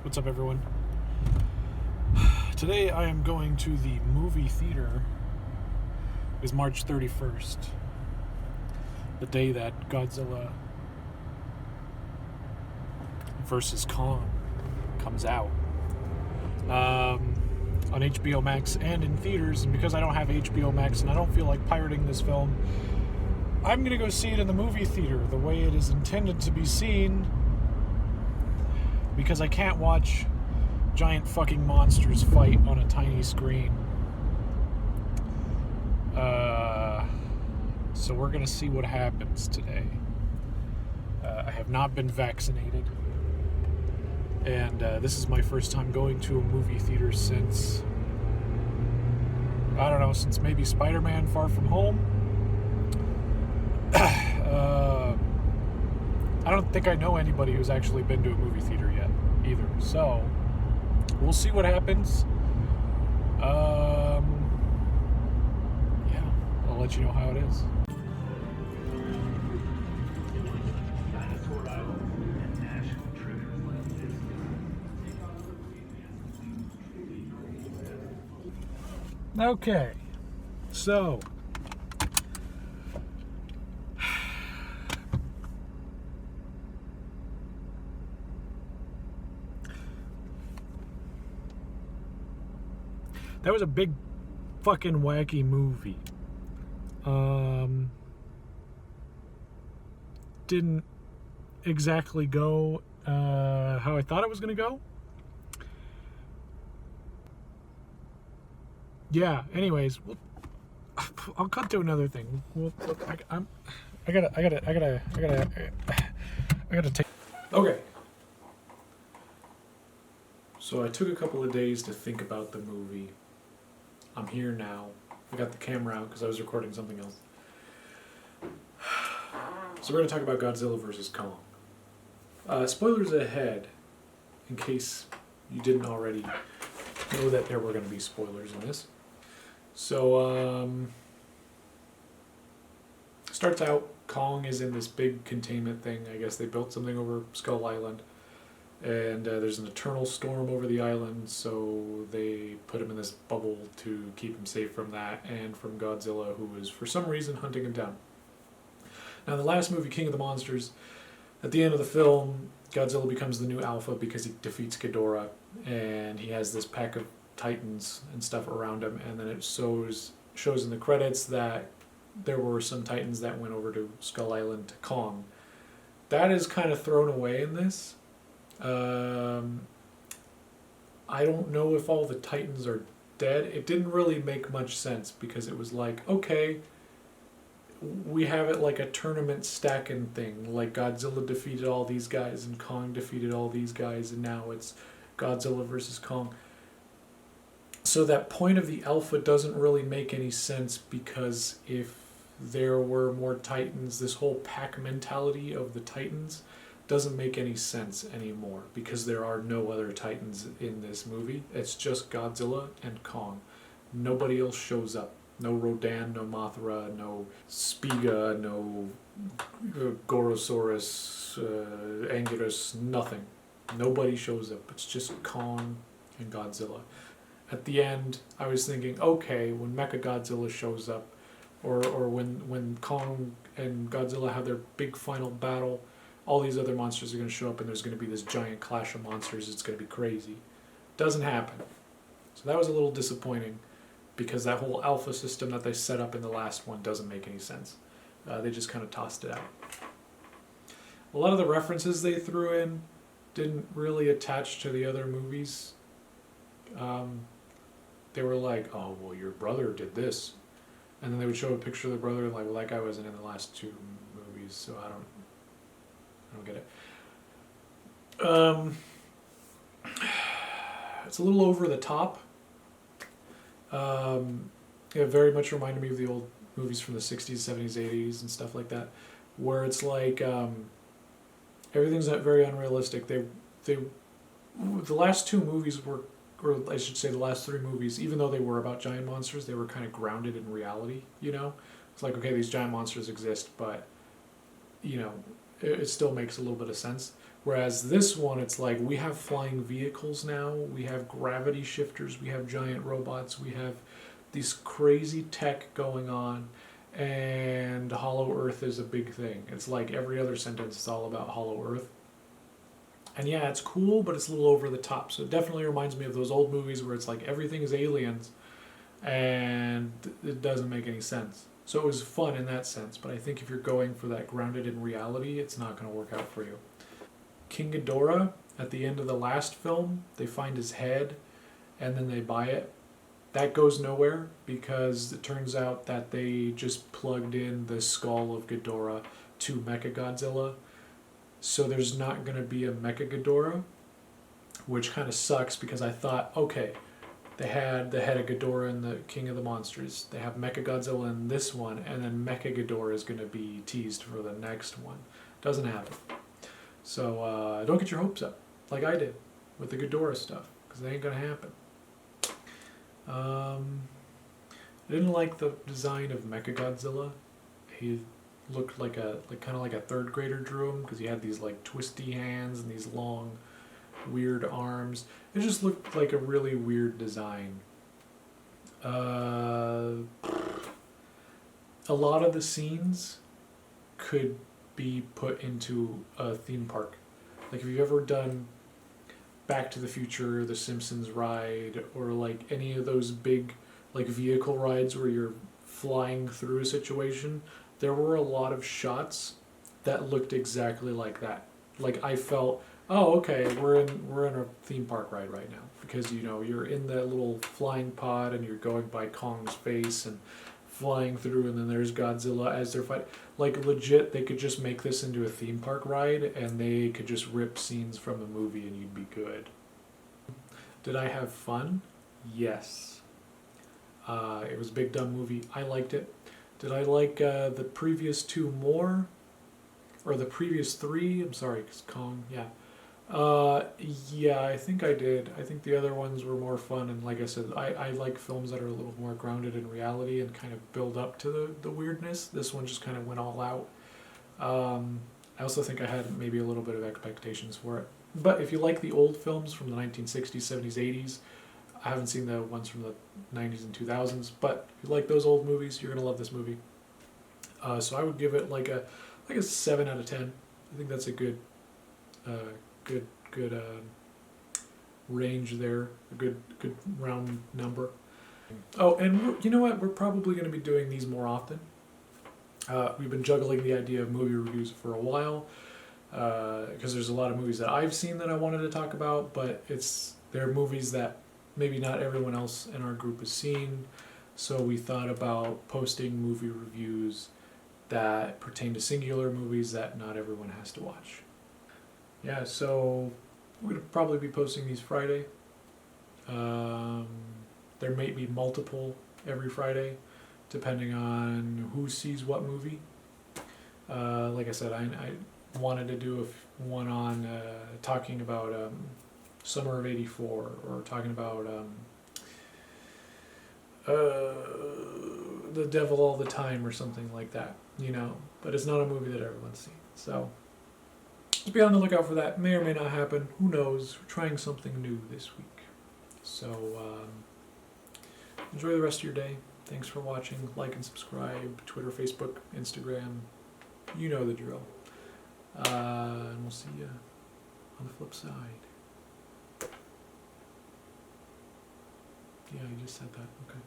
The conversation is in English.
What's up, everyone? Today I am going to the movie theater. It's March 31st, the day that Godzilla versus Kong comes out. On HBO Max and in theaters, and because I don't have HBO Max and I don't feel like pirating this film, I'm going to go see it in the movie theater the way it is intended to be seen, because I can't watch giant fucking monsters fight on a tiny screen. So we're gonna see what happens today. I have not been vaccinated, and this is my first time going to a movie theater since, I don't know, since maybe Spider-Man Far From Home. I don't think I know anybody who's actually been to a movie theater yet either, so we'll see what happens. Yeah, I'll let you know how it is. Okay, so that was a big fucking wacky movie. Didn't exactly go how I thought it was going to go. Yeah, anyways, I'll cut to another thing. I gotta take. Okay. So I took a couple of days to think about the movie. I'm here now. I got the camera out because I was recording something else. So we're going to talk about Godzilla versus Kong. Spoilers ahead, in case you didn't already know that there were going to be spoilers in this. So, starts out, Kong is in this big containment thing. I guess they built something over Skull Island. And there's an eternal storm over the island, so they put him in this bubble to keep him safe from that and from Godzilla, who is for some reason hunting him down. Now, in the last movie, King of the Monsters, at the end of the film, Godzilla becomes the new alpha because he defeats Ghidorah, and he has this pack of titans and stuff around him, and then it shows in the credits that there were some titans that went over to Skull Island to Kong. That is kind of thrown away in this. I don't know if all the titans are dead. It didn't really make much sense because it was like, okay, we have it like a tournament stacking thing. Like Godzilla defeated all these guys and Kong defeated all these guys, and now it's Godzilla versus Kong. So that point of the alpha doesn't really make any sense, because if there were more titans, this whole pack mentality of the titans doesn't make any sense anymore, because there are no other titans in this movie. It's just Godzilla and Kong. Nobody else shows up. No Rodan, no Mothra, no Spiga, no Gorosaurus, Anguirus, nothing. Nobody shows up. It's just Kong and Godzilla. At the end, I was thinking, okay, when Mechagodzilla shows up, or when Kong and Godzilla have their big final battle, all these other monsters are going to show up and there's going to be this giant clash of monsters. It's going to be crazy. Doesn't happen. So that was a little disappointing, because that whole alpha system that they set up in the last one doesn't make any sense. They just kind of tossed it out. A lot of the references they threw in didn't really attach to the other movies. They were like, oh, well, your brother did this. And then they would show a picture of the brother, and like, well, that guy wasn't in the last two movies, so I don't get it. It's a little over the top. It very much reminded me of the old movies from the 60s, 70s, 80s, and stuff like that, where it's like everything's not very unrealistic. The last two movies were, or I should say the last three movies, even though they were about giant monsters, they were kind of grounded in reality, you know? It's like, okay, these giant monsters exist, but, you know, it still makes a little bit of sense. Whereas this one, it's like we have flying vehicles now, we have gravity shifters, we have giant robots, we have these crazy tech going on, and Hollow Earth is a big thing. It's like every other sentence is all about Hollow Earth. And yeah, it's cool, but it's a little over the top. So it definitely reminds me of those old movies where it's like everything is aliens, and it doesn't make any sense. So it was fun in that sense, but I think if you're going for that grounded in reality, it's not going to work out for you. King Ghidorah, at the end of the last film, they find his head and then they buy it. That goes nowhere because it turns out that they just plugged in the skull of Ghidorah to Mechagodzilla. So there's not going to be a Mechagodzilla, which kind of sucks because I thought, okay, they had the head of Ghidorah in the King of the Monsters. They have Mechagodzilla in this one, and then Mechagodzilla is going to be teased for the next one. Doesn't happen. So don't get your hopes up, like I did with the Ghidorah stuff, because they ain't going to happen. I didn't like the design of Mechagodzilla. He looked like kind of like a third grader drew him, because he had these like twisty hands and these long, weird arms. It just looked like a really weird design. A lot of the scenes could be put into a theme park. Like, if you've ever done Back to the Future, the Simpsons ride, or like any of those big like vehicle rides where you're flying through a situation, there were a lot of shots that looked exactly like that. Like, I felt, oh, okay, we're in a theme park ride right now, because you're in that little flying pod and you're going by Kong's face and flying through, and then there's Godzilla as they're fighting. Like, legit, they could just make this into a theme park ride and they could just rip scenes from the movie and you'd be good. Did I have fun? Yes. It was a big dumb movie. I liked it. Did I like the previous two more? Or the previous three? I'm sorry, because Kong, yeah. Yeah, I think I did. I think the other ones were more fun, and like I said, I like films that are a little more grounded in reality and kind of build up to the weirdness. This one just kind of went all out. I also think I had maybe a little bit of expectations for it. But if you like the old films from the 1960s, 70s, 80s, I haven't seen the ones from the 90s and 2000s, but if you like those old movies, you're going to love this movie. So I would give it like a 7 out of 10. I think that's a good range there, a good round number. Oh, and you know what? We're probably going to be doing these more often. We've been juggling the idea of movie reviews for a while, because there's a lot of movies that I've seen that I wanted to talk about, but they're movies that maybe not everyone else in our group has seen. So we thought about posting movie reviews that pertain to singular movies that not everyone has to watch. Yeah, so we're going to probably be posting these Friday. There may be multiple every Friday, depending on who sees what movie. Like I said, I wanted to do one on talking about Summer of '84, or talking about The Devil All the Time, or something like that, But it's not a movie that everyone's seen, so just be on the lookout for that. May or may not happen. Who knows? We're trying something new this week. So enjoy the rest of your day. Thanks for watching. Like and subscribe. Twitter, Facebook, Instagram. You know the drill. And we'll see you on the flip side. Yeah, you just said that. Okay.